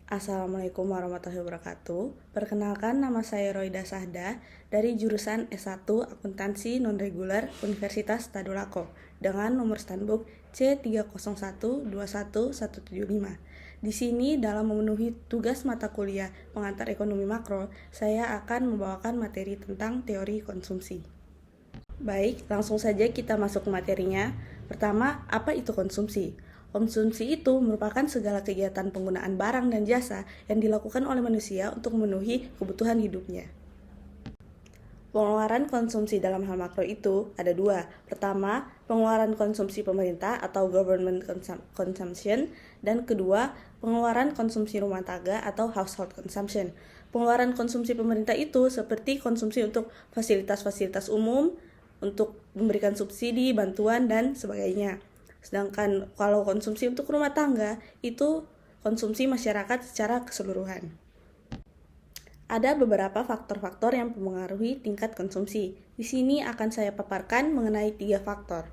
Assalamualaikum warahmatullahi wabarakatuh. Perkenalkan, nama saya Roida Sahda dari jurusan S1 Akuntansi Non-Reguler Universitas Tadulako dengan nomor standbook C30121175. Di sini dalam memenuhi tugas mata kuliah pengantar ekonomi makro, saya akan membawakan materi tentang teori konsumsi. Baik, langsung saja kita masuk ke materinya. Pertama, apa itu konsumsi? Konsumsi itu merupakan segala kegiatan penggunaan barang dan jasa yang dilakukan oleh manusia untuk memenuhi kebutuhan hidupnya. Pengeluaran konsumsi dalam hal makro itu ada dua. Pertama, pengeluaran konsumsi pemerintah atau government consumption, dan kedua, pengeluaran konsumsi rumah tangga atau household consumption. Pengeluaran konsumsi pemerintah itu seperti konsumsi untuk fasilitas-fasilitas umum, untuk memberikan subsidi, bantuan, dan sebagainya. Sedangkan kalau konsumsi untuk rumah tangga, itu konsumsi masyarakat secara keseluruhan. Ada beberapa faktor-faktor yang mempengaruhi tingkat konsumsi. Di sini akan saya paparkan mengenai 3 faktor.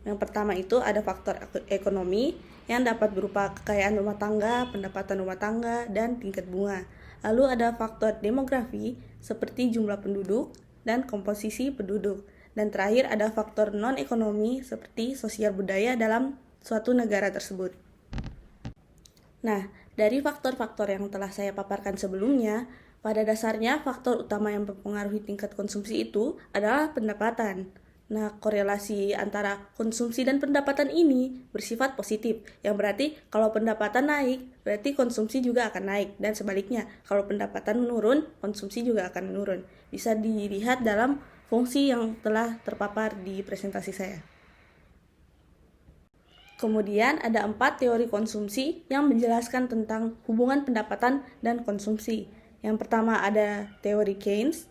Yang pertama itu ada faktor ekonomi yang dapat berupa kekayaan rumah tangga, pendapatan rumah tangga, dan tingkat bunga. Lalu ada faktor demografi seperti jumlah penduduk dan komposisi penduduk. Dan terakhir ada faktor non-ekonomi seperti sosial budaya dalam suatu negara tersebut. Nah, dari faktor-faktor yang telah saya paparkan sebelumnya, pada dasarnya faktor utama yang mempengaruhi tingkat konsumsi itu adalah pendapatan. Nah, korelasi antara konsumsi dan pendapatan ini bersifat positif, yang berarti kalau pendapatan naik, berarti konsumsi juga akan naik, dan sebaliknya, kalau pendapatan menurun, konsumsi juga akan menurun. Bisa dilihat dalam fungsi yang telah terpapar di presentasi saya. Kemudian ada 4 teori konsumsi yang menjelaskan tentang hubungan pendapatan dan konsumsi. Yang pertama ada teori Keynes,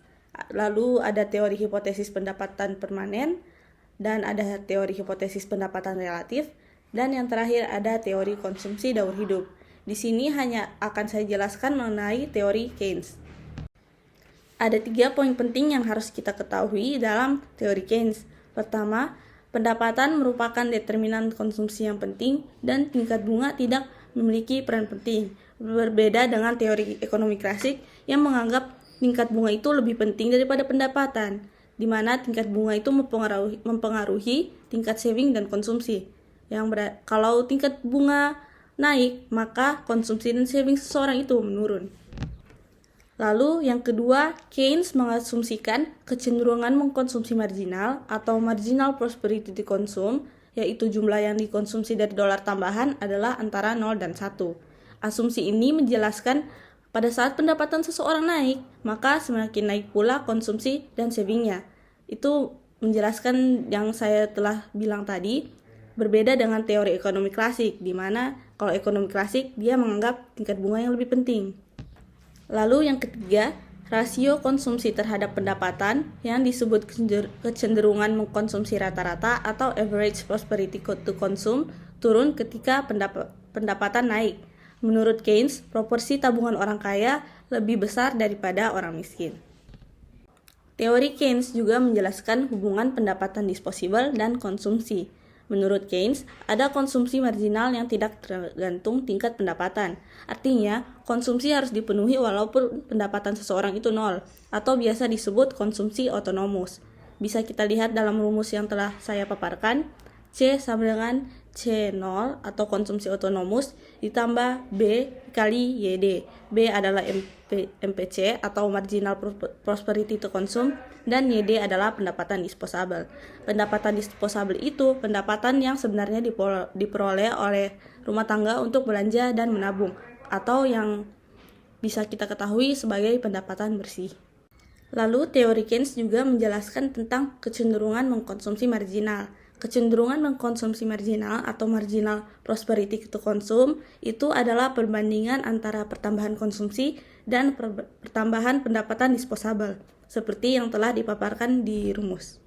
lalu ada teori hipotesis pendapatan permanen, dan ada teori hipotesis pendapatan relatif, dan yang terakhir ada teori konsumsi daur hidup. Di sini hanya akan saya jelaskan mengenai teori Keynes. Ada 3 poin penting yang harus kita ketahui dalam teori Keynes. Pertama, pendapatan merupakan determinan konsumsi yang penting dan tingkat bunga tidak memiliki peran penting. Berbeda dengan teori ekonomi klasik yang menganggap tingkat bunga itu lebih penting daripada pendapatan, di mana tingkat bunga itu mempengaruhi tingkat saving dan konsumsi. Kalau tingkat bunga naik, maka konsumsi dan saving seseorang itu menurun. Lalu yang kedua, Keynes mengasumsikan kecenderungan mengkonsumsi marginal atau marginal prosperity to consume, yaitu jumlah yang dikonsumsi dari dolar tambahan adalah antara 0 dan 1. Asumsi ini menjelaskan pada saat pendapatan seseorang naik, maka semakin naik pula konsumsi dan savingnya. Itu menjelaskan yang saya telah bilang tadi, berbeda dengan teori ekonomi klasik, di mana kalau ekonomi klasik dia menganggap tingkat bunga yang lebih penting. Lalu yang ketiga, rasio konsumsi terhadap pendapatan yang disebut kecenderungan mengkonsumsi rata-rata atau average prosperity to consume turun ketika pendapatan naik. Menurut Keynes, proporsi tabungan orang kaya lebih besar daripada orang miskin. Teori Keynes juga menjelaskan hubungan pendapatan disposable dan konsumsi. Menurut Keynes, ada konsumsi marginal yang tidak tergantung tingkat pendapatan. Artinya, konsumsi harus dipenuhi walaupun pendapatan seseorang itu 0, atau biasa disebut konsumsi otonomus. Bisa kita lihat dalam rumus yang telah saya paparkan, C sama dengan C0 atau konsumsi otonomus ditambah B kali YD. B adalah MPC atau marginal prosperity to consume, dan YD adalah pendapatan disposable. Pendapatan disposable itu pendapatan yang sebenarnya diperoleh oleh rumah tangga untuk belanja dan menabung, atau yang bisa kita ketahui sebagai pendapatan bersih. Lalu teori Keynes juga menjelaskan tentang kecenderungan mengkonsumsi marginal. Kecenderungan mengkonsumsi marginal atau marginal prosperity to consume itu adalah perbandingan antara pertambahan konsumsi dan pertambahan pendapatan disposable, seperti yang telah dipaparkan di rumus.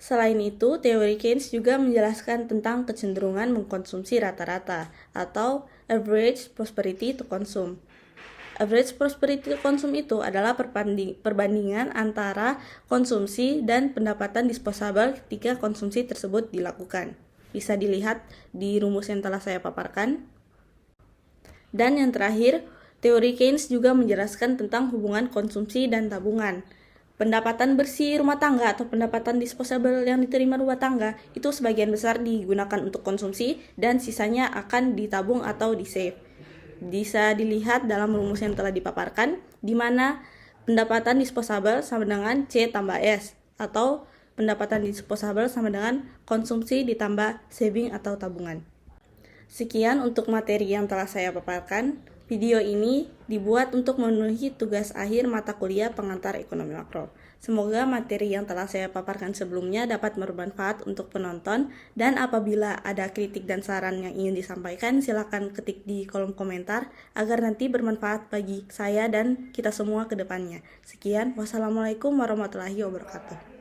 Selain itu, teori Keynes juga menjelaskan tentang kecenderungan mengkonsumsi rata-rata atau average prosperity to consume. Average prosperity to consume itu adalah perbandingan antara konsumsi dan pendapatan disposable ketika konsumsi tersebut dilakukan. Bisa dilihat di rumus yang telah saya paparkan. Dan yang terakhir, teori Keynes juga menjelaskan tentang hubungan konsumsi dan tabungan. Pendapatan bersih rumah tangga atau pendapatan disposable yang diterima rumah tangga itu sebagian besar digunakan untuk konsumsi dan sisanya akan ditabung atau di-save. Bisa dilihat dalam rumus yang telah dipaparkan, di mana pendapatan disposable sama dengan C tambah S, atau pendapatan disposable sama dengan konsumsi ditambah saving atau tabungan. Sekian untuk materi yang telah saya paparkan. Video ini dibuat untuk memenuhi tugas akhir mata kuliah pengantar ekonomi makro. Semoga materi yang telah saya paparkan sebelumnya dapat bermanfaat untuk penonton, dan apabila ada kritik dan saran yang ingin disampaikan, silakan ketik di kolom komentar agar nanti bermanfaat bagi saya dan kita semua ke depannya. Sekian, wassalamualaikum warahmatullahi wabarakatuh.